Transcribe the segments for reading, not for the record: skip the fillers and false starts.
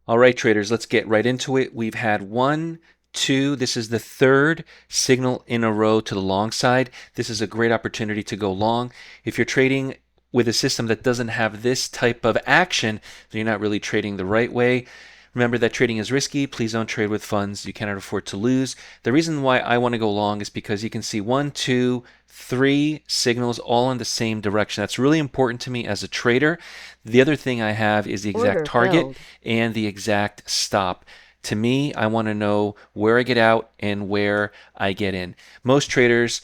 All right, traders, let's get right into it. We've had one, two, this is the third signal in a row to the long side. This is a great opportunity to go long. If you're trading with a system that doesn't have this type of action, then you're not really trading the right way. Remember that trading is risky. Please don't trade with funds you cannot afford to lose. The reason why I want to go long is because you can see one, two, three signals all in the same direction. That's really important to me as a trader. The other thing I have is the exact Order target filled. and the exact stop. To me, I want to know where I get out and where I get in. Most traders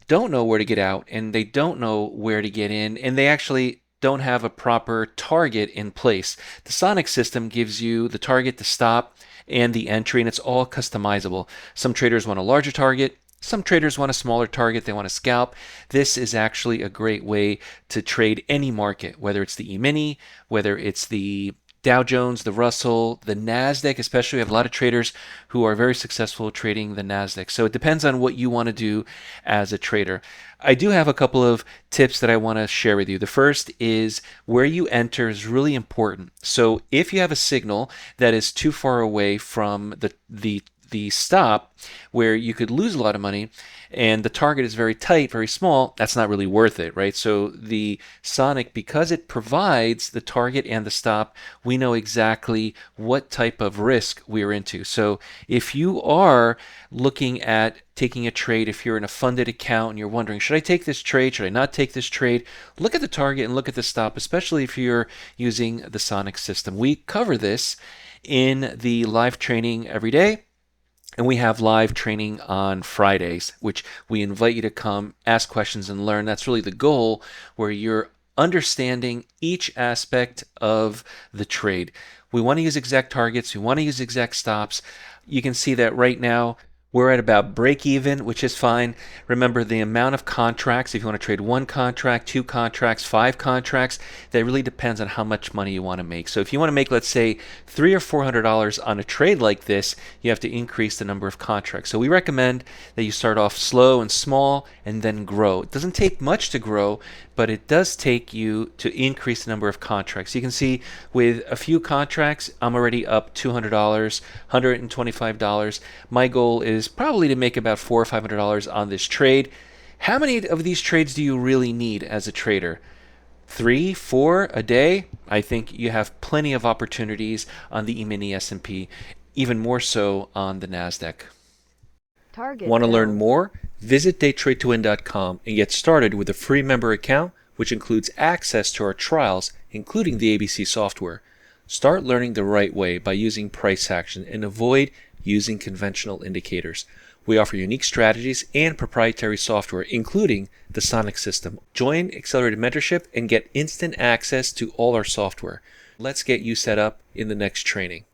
don't know where to get out and they don't know where to get in, and they actually don't have a proper target in place. The Sonic system gives you the target, the stop, and the entry, and it's all customizable. Some traders want a larger target. Some traders want a smaller target, they want to scalp. This is actually a great way to trade any market, whether it's the E-mini, whether it's the Dow Jones, the Russell, the NASDAQ, especially. We have a lot of traders who are very successful trading the NASDAQ. So it depends on what you want to do as a trader. I do have a couple of tips that I want to share with you. The first is where you enter is really important. So if you have a signal that is too far away from the stop where you could lose a lot of money and the target is very tight, very small, that's not really worth it, right? So the Sonic, because it provides the target and the stop, we know exactly what type of risk we're into. So if you are looking at taking a trade, if you're in a funded account and you're wondering, should I take this trade? Should I not take this trade? Look at the target and look at the stop, especially if you're using the Sonic system. We cover this in the live training every day. And we have live training on Fridays, which we invite you to come, ask questions, and learn. That's really the goal, where you're understanding each aspect of the trade. We want to use exact targets. We want to use exact stops. You can see that right now we're at about break even, which is fine. Remember, the amount of contracts, if you want to trade one contract, two contracts, five contracts, that really depends on how much money you want to make. So if you want to make, let's say, $300 or $400 on a trade like this, you have to increase the number of contracts. So we recommend that you start off slow and small and then grow. It doesn't take much to grow, but it does take you to increase the number of contracts. You can see with a few contracts, I'm already up $200, $125. My goal is probably to make about $400 or $500 on this trade. How many of these trades do you really need as a trader? 3, 4 a day? I think you have plenty of opportunities on the E-mini S&P, even more so on the NASDAQ. Target Want to learn filled. more? Visit DayTradeToWin.com and get started with a free member account, which includes access to our trials, including the ABC software. Start learning the right way by using price action and avoid using conventional indicators. We offer unique strategies and proprietary software, including the Sonic system. Join Accelerated Mentorship and get instant access to all our software. Let's get you set up in the next training.